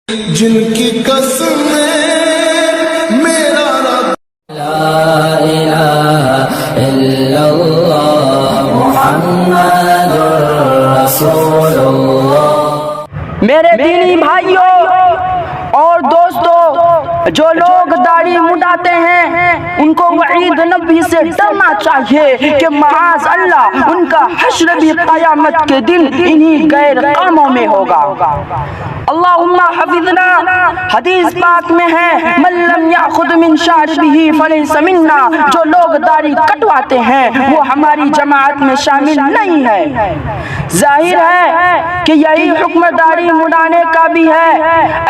جن کی قسمیں میرا رب لا الہ الا اللہ محمد رسول اللہ۔ میرے دینی بھائیوں اور دوستوں، جو لوگ داڑھی مڈاتے ہیں ان کو وعید نبی سے ڈرنا چاہیے کہ معاذ اللہ ان کا حشر بھی قیامت کے دن انہی غیر کاموں میں ہوگا۔ اللہم حفظنا، حدیث پاک میں ہے من لم یأخذ من شاربہ فلیس منا، جو لوگ داڑھی کٹواتے ہیں وہ ہماری جماعت میں شامل نہیں ہے۔ ظاہر ہے کہ یہی حکم داڑھی مڈانے کا بھی ہے۔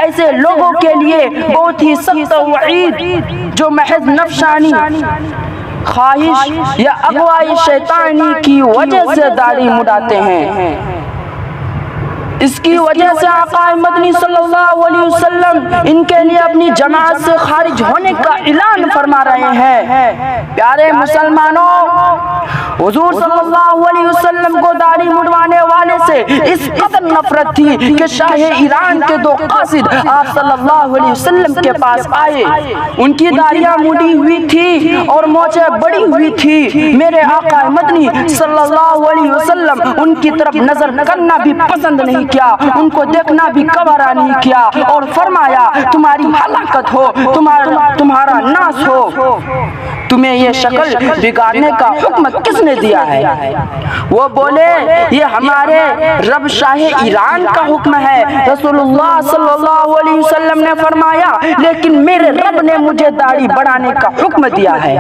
ایسے لوگوں کے لیے بہت ہی سخت وعید جو محض نفسانی خواہش یا اغوائی شیطانی کی وجہ سے داڑھی مڈاتے ہیں۔ اس کی وجہ سے آقا مدنی صلی اللہ علیہ وسلم ان کے لیے اپنی جماعت سے خارج ہونے کا اعلان فرما رہے ہیں۔ پیارے مسلمانوں، حضور صلی اللہ علیہ وسلم کو داڑھی مڈوانے والے سے اس قدر نفرت تھی کہ شاہ ایران کے دو قاصد آپ صلی اللہ علیہ وسلم کے پاس آئے۔ ان کی داڑھیاں مڈی ہوئی تھی اور مونچھیں بڑی ہوئی تھی۔ میرے آقا مدنی صلی اللہ علیہ وسلم ان کی طرف نظر کرنا بھی پسند نہیں کیا، ان کو دیکھنا بھی گوارا نہیں کیا، اور فرمایا تمہاری ہلاکت ہو، تمہارا ناس ہو، تمہیں یہ شکل بگاڑنے کا حکم کس نے دیا ہے؟ وہ بولے یہ ہمارے رب شاہ ایران کا حکم ہے۔ رسول اللہ صلی اللہ علیہ وسلم نے فرمایا لیکن میرے رب نے مجھے داڑھی بڑھانے کا حکم دیا ہے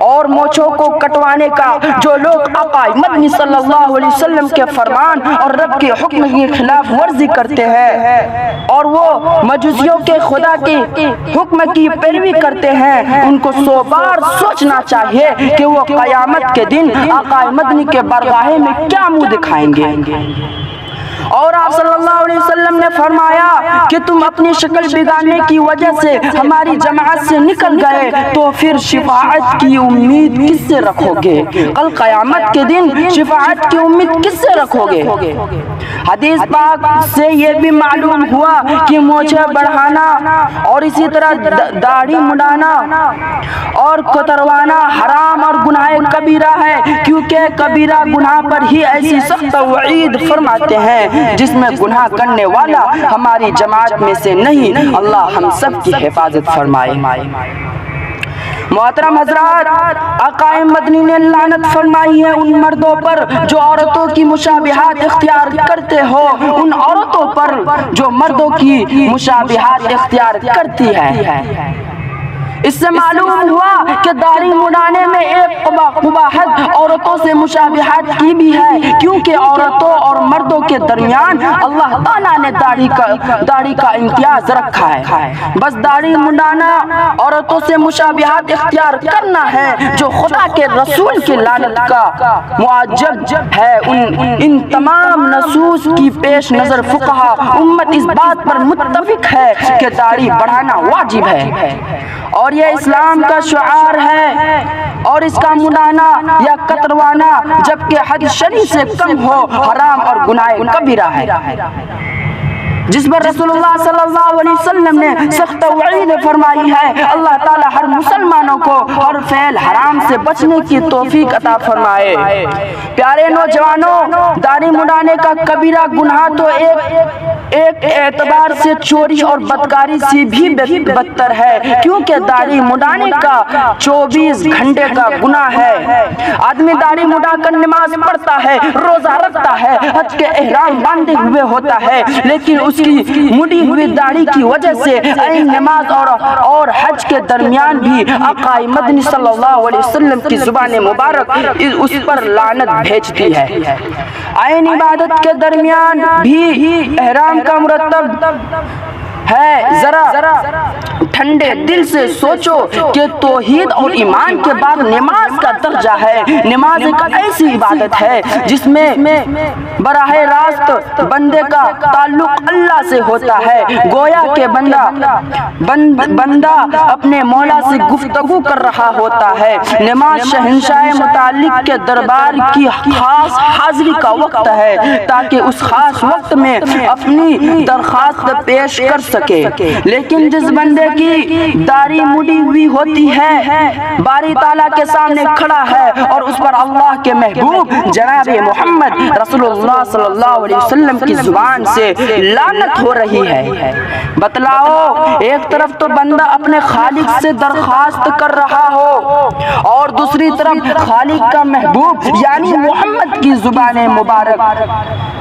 اور مونچھوں کو کٹوانے کا۔ جو لوگ آقا مدنی صلی اللہ علیہ وسلم کے فرمان اور رب کے حکم کی خلاف ورزی کرتے ہیں اور وہ مجوسیوں کے خدا کے حکم کی پیروی کرتے ہیں، ان کو 100 بار سوچنا چاہیے کہ وہ قیامت کے دن آقا مدنی کے بارگاہ میں کیا منہ دکھائیں گے۔ اور آپ صلی اللہ علیہ وسلم نے فرمایا کہ تم اپنی شکل بگاڑنے کی وجہ سے ہماری جماعت سے نکل گئے تو پھر شفاعت کی امید کس سے رکھو گے؟ کل قیامت کے دن شفاعت کی امید کس سے رکھو گے؟ حدیث پاک سے یہ بھی معلوم ہوا کہ مونچھیں بڑھانا اور اسی طرح داڑھی مڈانا اور کتروانا حرام اور گناہ کبیرہ ہے، کیونکہ کبیرہ گناہ پر ہی ایسی سخت وعید فرماتے ہیں جس میں گناہ کرنے والا ہماری جماعت میں سے نہیں۔ اللہ ہم سب کی حفاظت فرمائے۔ محترم حضرات، آقا مدنی نے لعنت فرمائی ہے ان مردوں پر جو عورتوں کی مشابہات اختیار کرتے ہو، ان عورتوں پر جو مردوں کی مشابہات اختیار کرتی ہے۔ اس سے معلوم ہوا کہ داڑھی مڈانے میں ایک قباحت عورتوں سے مشابہت کی بھی ہے، کیونکہ عورتوں اور مردوں کے درمیان اللہ تعالیٰ نے داڑھی کا امتیاز رکھا ہے۔ بس داڑھی مڈانا عورتوں سے مشابہت اختیار کرنا ہے جو خدا کے رسول کی لعنت کا معجب ہے۔ ان تمام نصوص کی پیش نظر فقہا امت اس بات پر متفق ہے کہ داڑھی بڑھانا واجب ہے اور یہ اسلام کا شعار ہے، اور اس کا مڈانا یا کتروانا جبکہ حد شرعی سے کم ہو حرام اور گناہ کبیرہ ہے، جس پر رسول اللہ صلی اللہ علیہ وسلم نے سخت وعید فرمائی ہے۔ اللہ تعالی ہر مسلمانوں کو ہر فعل حرام سے بچنے کی توفیق عطا فرمائے۔ پیارے نوجوانوں، داڑھی مڈانے کا کبیرہ گناہ تو ایک اعتبار سے چوری اور بدکاری سے بھی بدتر ہے، کیونکہ داڑھی مڈانے کا 24 گھنٹے کا گناہ ہے۔ آدمی داڑھی مڈا کر نماز پڑھتا ہے، روزہ رکھتا ہے، حج کے احرام باندھے ہوئے ہوتا ہے، لیکن اس کی مڈی ہوئی داڑھی کی وجہ سے عین نماز اور حج کے درمیان بھی آقا مدنی صلی اللہ علیہ وسلم کی زبان مبارک اس پر لعنت بھیجتی ہے۔ عین عبادت کے درمیان بھی احرام کا مرتب ہے، ذرا ٹھنڈے دل سے سوچو کہ توحید اور ایمان کے بعد نماز کا درجہ ہے۔ نماز ایک ایسی عبادت ہے جس میں براہ راست بندے کا تعلق اللہ سے ہوتا ہے، گویا کہ بندہ اپنے مولا سے گفتگو کر رہا ہوتا ہے۔ نماز شہنشاہ متعلق کے دربار کی خاص حاضری کا وقت ہے تاکہ اس خاص وقت میں اپنی درخواست پیش کر سکے، لیکن جس بندے کی داڑھی مڑی ہوئی ہوتی ہے، باری تعالیٰ کے سامنے کھڑا ہے اور اس پر اللہ کے محبوب جناب محمد رسول اللہ صلی اللہ علیہ وسلم کی زبان سے لعنت ہو رہی ہے، بتلاؤ ایک طرف تو بندہ اپنے خالق سے درخواست کر رہا ہو اور دوسری طرف خالق کا محبوب یعنی محمد کی زبان مبارک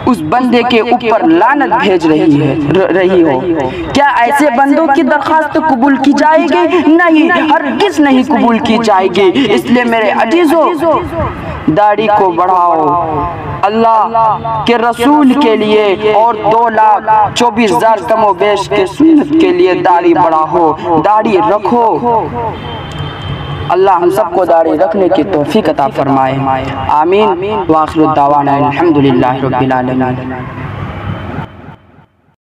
اس بندے کے اوپر لعنت بھیج رہی ہو، کیا ایسے بندوں کی درخواست قبول کی جائے گی؟ نہیں، ہرگز نہیں قبول کی جائے گی۔ اس لیے میرے عزیزو، داڑھی کو بڑھاؤ، اللہ کے رسول کے لیے اور 2,24,000 کم و بیش کے سنت کے لیے داڑھی بڑھاؤ، داڑھی رکھو۔ اللہ ہم سب کو داڑھی رکھنے کی توفیق عطا فرمائے، آمین۔ وآخر الدعوانا الحمدللہ رب العالمین۔